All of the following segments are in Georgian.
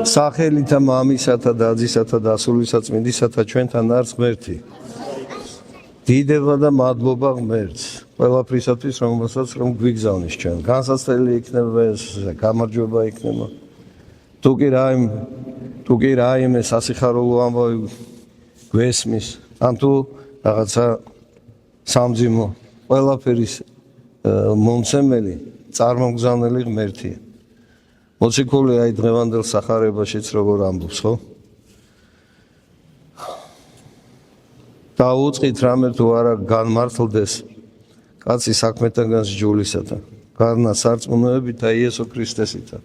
სახელითა მამისათა და ძისათა და სულისა წმინდისათა ჩვენთან არის ღმერთი. დიდება და მადლობა ღმერთს ყველაფრისათვის, რომელსაც რომ გვიგზავნის ჩვენ. განსაცდელი იქნება ეს, გამარჯვება იქნება. თუ კი რაიმე სასიხარულო ამბავი გვესმის, ან თუ რაღაცა სამძიმო, ყველაფერის მომცემელი, წარმომგზავნელი ღმერთია. მოციქული აი დღევანდელ სახარებაშიც როგორ ამბობს, ხო? დაუწყით რამე თუ არა განმართლდეს კაცი საქმეთაგან სჯულისათა, გარნა სარწმუნოებით და იესო ქრისტესითა.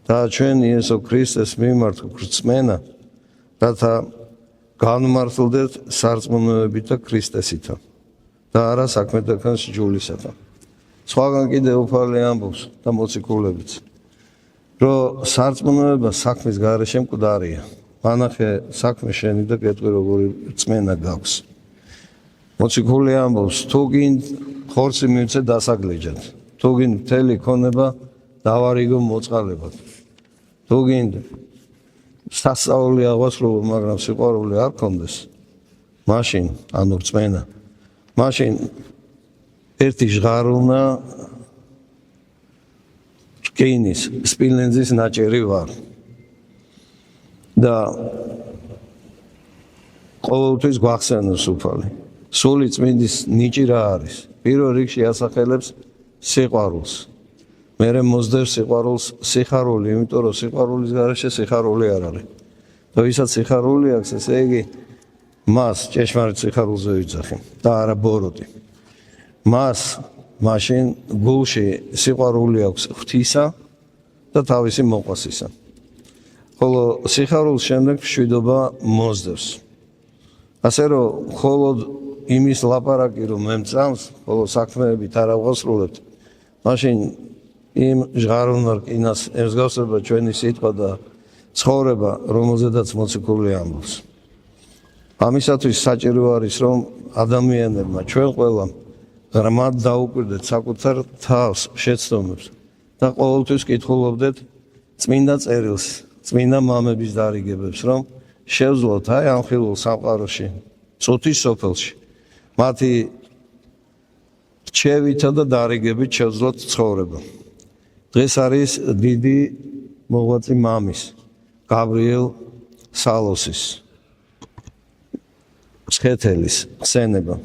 და ჩვენ იესო ქრისტეს მიმართ გვრწმენა, რათა განმართლდეთ სარწმუნოებით და ქრისტესითა და არა საქმეთაგან სჯულისათა. სხვაგან კიდე უფალი ამბობს და მოციქულებიც, რომ სარწმუნოება საქმის გარეშე მკვდარია. მანახე საქმე შენი და გეტყვი როგორი რწმენა გაქვს. მოციქული ამბობს, თუ გინდ ხორცი მივცე დასაგლეჯად, თუ გინდ მთელი ქონება დავარიგო მოწყალებად, თუ გინდ სასწაული აღვასრულო, მაგრამ სიყვარული არ გქონდეს, მაშინ, ანუ რწმენა, მაშინ ერთი ჟღარულნა რკინის, სპილენძის ნაჭერი ვარ. და ყოველთვის გვახსენოს უფალი. სული წმინდის ნიჭი რა არის? პირველ რიგში ასახელებს სიყვარულს. მერე მოსდევს სიყვარულს სიხარული, იმიტომ რომ სიყვარულის გარეშე სიხარული არ არის. და ვისაც სიხარული აქვს, ესე იგი მას ჭეშმარიტ სიხარულზე ვიძახი და არა ბოროტი. მას მაშინ გულში სიყვარული აქვს ღვთისა და თავისი მოყვასისა. ხოლო სიხარულს შემდეგ მშვიდობა მოსდევს. ასე რომ მხოლოდ იმის ლაპარაკი რომ მე მწამს, ხოლო საქმეებით არ ავღასრულებთ, მაშინ იმ ჟღარულნ რკინას ემსგავსება ჩვენი სიტყვა და ცხოვრება, რომელზედაც მოციქული ამბობს. ამისათვის საჭირო არის, რომ ადამიანებმა ჩვენ ყველამ ღრმად დაუკვირდეთ საკუთარ თავს შეცდომებს და ყოველთვის კითხულობდეთ წმინდა წერილს, წმინდა მამების დარიგებებს, რომ შევძლოთ აი ამ ხილულ სამყაროში, წუთის სოფელში, მათი რჩევითა და დარიგებით შევძლოთ ცხოვრება. დღეს არის დიდი მოღვაწი მამის, გაბრიელ სალოსის, მცხეთელის ხსენება.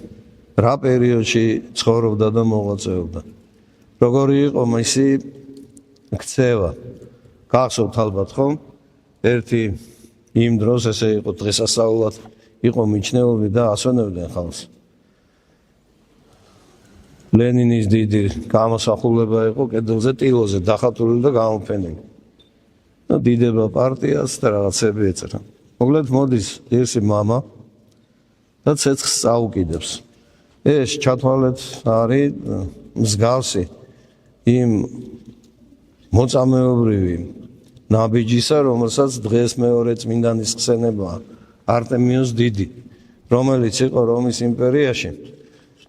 რა პერიოდში ცხოვრობდა და მოღვაწეობდა? როგორი იყო მისი ქცევა? გახსოვთ ალბათ, ხომ? ერთი იმ დროს ესე იყო დღესასწაულად იყო მიჩნეული და ასვენებდნენ ხალხს. ლენინის დიდი გამოსახულება იყო კედელზე ტილოზე დახატული და გამოფენილი. და დიდება პარტიას და რაღაცები ეწერა. მოკლედ მოდის ერთი მამა და ცეცხლს წაუკიდებს. ეს ჩათვალეთ არის მსგავსი იმ მოწამეობრივი ნაბიჯისა, რომელსაც დღეს მეორე წმინდანის ხსენებაა, არტემიოს დიდი, რომელიც იყო რომის იმპერიაში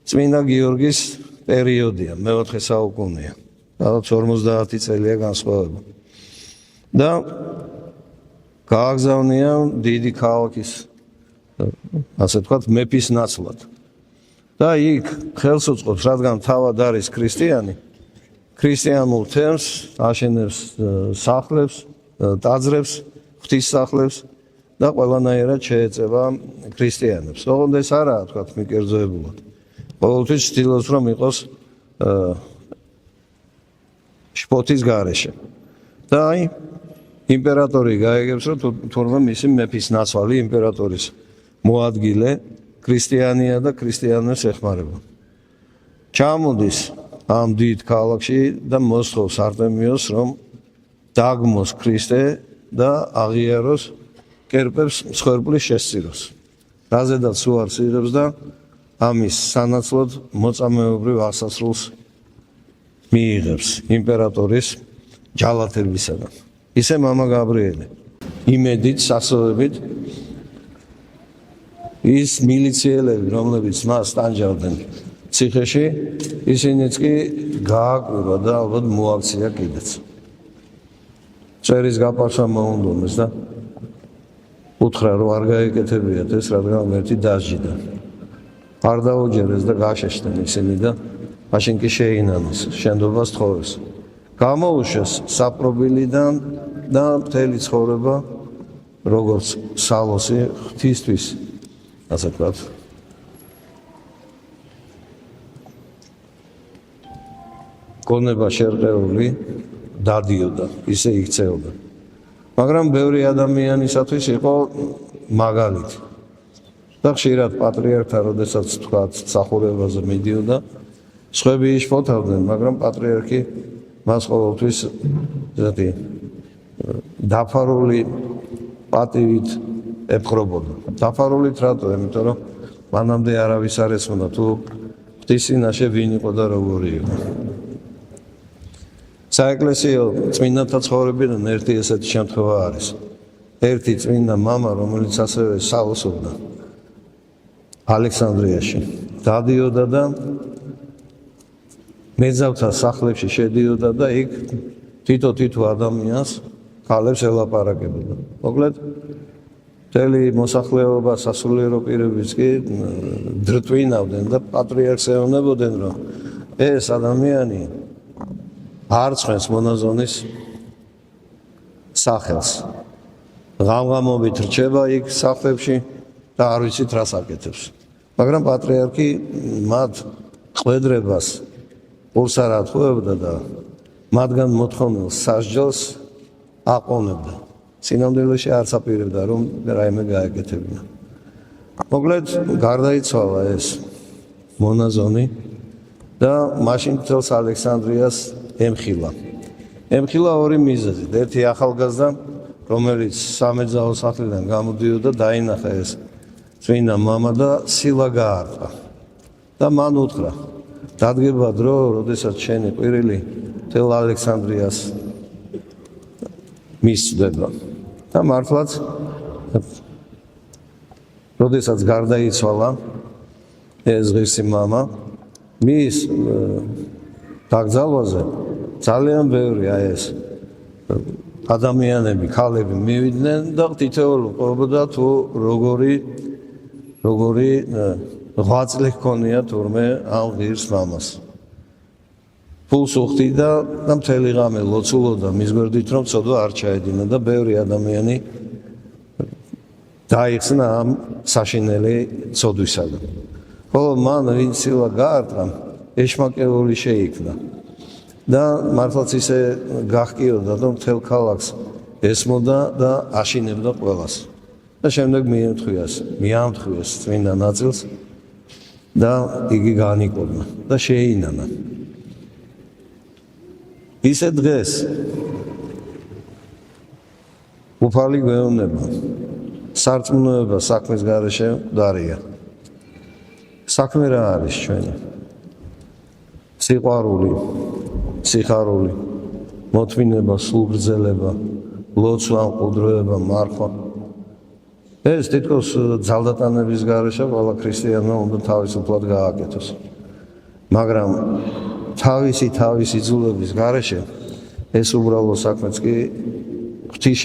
წმინდა გიორგის პერიოდია, მეოთხე საუკუნეა, რაღაც 50 წელია განსხვავება. და გააგზავნია დიდი ქალაქის, ასე ვთქვათ, მეფის ნაცვლად. და იქ ხელს უწყობს, რადგან თავად არის ქრისტიანი, ქრისტიანულ თემს აშენებს სახლებს, ტაძრებს, ღვთისმსახლებს და ყველანაირად შეეწევა ქრისტიანებს. ოღონდ ეს არაა, თქვათ, მიკერძოებულად. ყოველთვის ცდილობს, რომ იყოს შფოთის გარეშე. და აი, იმპერატორი გაიგებს, რომ თურმე მისი მეფის ნაცვალი იმპერატორის მოადგილე ქრისტიანია და ქრისტიანებს ეხმარება. ჩამოდის ამ დიდ ქალაქში და მოსთხოვს არტემიოს, რომ დაგმოს ქრისტე და აღიაროს კერპებს მსხვერპლის შესწიროს. რაზედაც უარს იღებს და ამის სანაცვლოდ მოწამეობრივ ასასრულს მიიღებს იმპერატორის ჯალათებისაგან. ისე მამა გაბრიელი იმედით, სასოებით ის მილიციელები, რომლებიც მას ტანჯავდნენ ციხეში, ისინიც კი გააკვირვა და ალბათ მოაქცია კიდეც. წერის გაპარსვა მოუნდომეს და უთხრა რომ არ გაეკეთებიათ ეს, რადგან ერთი დასჯიდა. არ დაუჯერეს და გაშეშდნენ ისინი და მაშინ კი შეინანეს, შენდობას თხოვეს. გამოუშვეს საპრობილიდან და მთელი ცხოვრება როგორც სალოსი ღვთისთვის, ასე ვთქვათ. გონება შერყეული დადიოდა, ისე იქცეოდა. მაგრამ ბევრი ადამიანისათვის იყო მაგალითი. და ხშირად პატრიარქთა, როდესაც თქვათ, მსახურებაზე მიდიოდა, სხვები იშფოთავდნენ, მაგრამ პატრიარქი მას ყოველთვის ესეთი დაფარული პატივით ეპყრობოდა. დაფარულით რატო? იმიტომ რომ მანამდე არავის არ ეცნობა თუ ღვთის წინაშე ვინ იყო და როგორი იყო. საეკლესიო წმინდანთა ცხოვრებიდან ერთი ესეთი შემთხვევა არის. ერთი წმინდა მამა, რომელიც ასევე სალოსობდა ალექსანდრიაში, დადიოდა და მეძავთა სახლებში შედიოდა და იქ თითო ადამიანს ქალებს ელაპარაკებოდა. მოკლედ, მთელი მოსახლეობა სასულიერო პირებიც კი დრტვინავდნენ და პატრიარქს ეუბნებოდნენ, რომ ეს ადამიანი არ ცხენს მონაზონის სახელს. ღამღამობით რჩება იქ სახლებში და არ ვიცით რას აკეთებს. მაგრამ პატრიარქი მათ ყვედრებას ყურს არ ატყუებდა და მათგან მოთხოვნილ სასჯელს აყოვნებდა. სინამდვილეში არც აპირებდა რომ რაიმე გაეკეთებინა. მოკლედ გარდაიცვალა ეს მონაზონი და მაშინ მთელს ალექსანდრიას ემხილა. ემხილა ორი მიზეზით. ერთი ახალგაზრდა, რომელიც სამეძაო სახლიდან გამოდიოდა, დაინახა ეს წმინდა მამა და სილა გაარტყა. და მან უთხრა, დადგება დრო, როდესაც შენი ყვირილი მთელ ალექსანდრიას მისწვდება. და მართლაც, როდესაც გარდაიცვალა ეს ღირსი მამა, მის დაკრძალვაზე ძალიან ბევრი ეს ადამიანები, ქალები მივიდნენ და თითოეული ყვებოდა თუ როგორი ღვაწლი ჰქონია თურმე ამ ღირს მამას. ფულს უხდიდა და მთელი ღამე ლოცულობდა მის გვერდით, რომ ცოდვა არ ჩაედინა და ბევრი ადამიანი დაიხსნა ამ საშინელი ცოდვისაგან. ხოლო მან ვინ სილა გაარტყა, ეშმაკეული შეიქმნა. და მართლაც ისე გაჰკიოდა, რომ მთელ ქალაქს ესმოდა და აშინებდა ყველას. და შემდეგ მიამთხვიეს წმინდა ნაწილს და იგი განიკურნა და შეინანა. ისე დღეს უფალი გვეუბნება, სარწმუნოება საქმის გარეშე მკვდარია. საქმე რა არის ჩვენი? სიყვარული, სიხარული, მოთმინება, სულგრძელება, ლოცვა, მყუდროება, მარხვა. ეს თითქოს ძალდატანების გარეშე ყველა ქრისტიანმა უნდა თავისუფლად გააკეთოს. მაგრამ თავისი იძულების გარეშე ეს უბრალო საქმეც კი ღვთის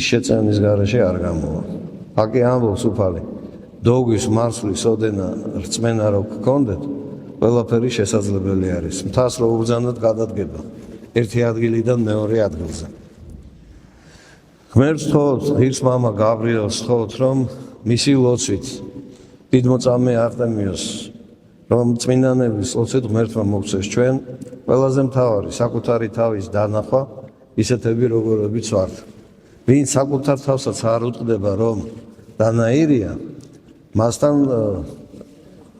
შეწევის გარეშე არ გამოვა. აკი ამბობს უფალი, დოგვის მარცვლის ოდენა რწმენა რო გქონდეთ, ყველაფერი შესაძლებელი არის. მთას რო უბრძანოთ გადადგება ერთი ადგილიდან მეორე ადგილზე. ღმერთს თხოვოთ, ღირს მამა გაბრიელს თხოვოთ, რომ მისი ლოცვით დიდმოწამე არტემიოს, რომ წმინდანების ლოცვით ღმერთმა მოგცეს ჩვენ ყველაზე მთავარი საკუთარი თავის დანახვა, ისეთები როგორებიც ვართ. ვინ საკუთარ თავსაც არ უტყდება, რომ დანაირია, მასთან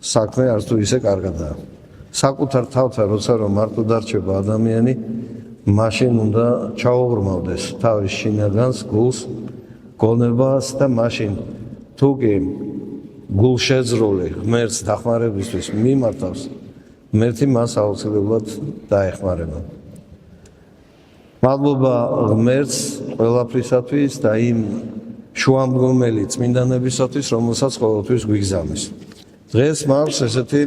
საქმე არც თუ ისე კარგადაა. საკუთარ თავთან როცა რომ მარტო დარჩება ადამიანი, მაშინ უნდა ჩაუღრმავდეს თავის შინაგანს, გულს, გონებას და მაშინ თუ კი გულშეძრული ღმერთს დახმარებისთვის მიმართავს, ღმერთი მას აუცილებლად დაეხმარება. მადლობა ღმერთს ყველაფრისათვის და იმ შუამდგომელი წმინდანებისათვის, რომელსაც ყოველთვის გვიგზავნის. დღეს მას ესეთი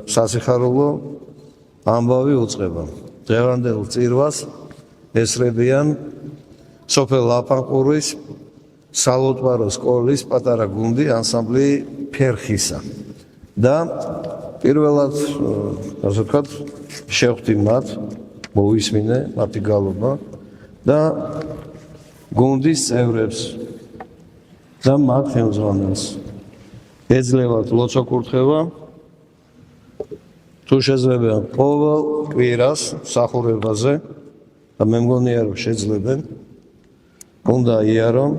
სასიხარულო ამბავი უწყება. დღევანდელ წირვას ესრებიან სოფელ ლაფანყურის სალოტვარო სკოლის პატარა გუნდი ანსამბლი ფერხისა და პირველად ასე ვთქვათ შევხვდი მათ მოვისმინე მათი გალობა და გუნდის წევრებს და მათ ხელმძღვანელს ეძლევათ ლოცვა-კურთხევა თუ შეძლებიან ყოველ კვირას მსახურებაზე და მე მგონია რომ შეძლებენ უნდა იარონ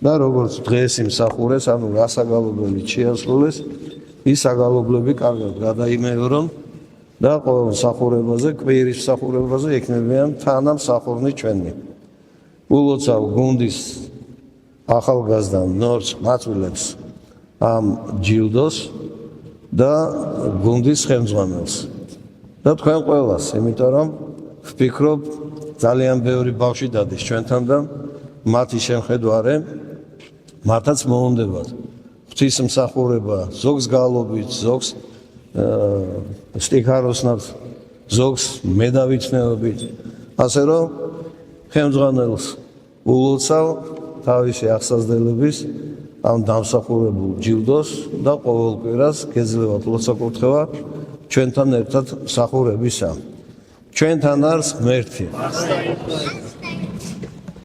და როგორც დღეს იმსახურეს, ანუ რა საგალობლები შეასრულეს, ის საგალობლები კარგად გადაიმეორონ და ყოველ მსახურებაზე, კვირის მსახურებაზე ექნებიან თანამსახურნი ჩვენი. ულოცავ გუნდის ახალგაზრდა ნორჩ მაწვილებს ამ ჯილდოს და გუნდის ხელმძღვანელს. და თქვენ ყველას, იმიტომ რომ ვფიქრობ, ძალიან ბევრი ბავშვი დადის ჩვენთან და მათი შემხედვარე მათაც მოუნდებათ ღვთისმსახურება ზოგს გალობით, ზოგს სტიქაროსნად, ზოგს მედავითნეობით, ასე რომ ხელმძღვანელს ულოცავ თავისი აღსაზრდელების ამ დამსახურებულ ჯილდოს და ყოველ კვირას გეძლევათ ლოცვა-კურთხევა ჩვენთან ერთად მსახურებისა. ჩვენთან არის ღმერთი.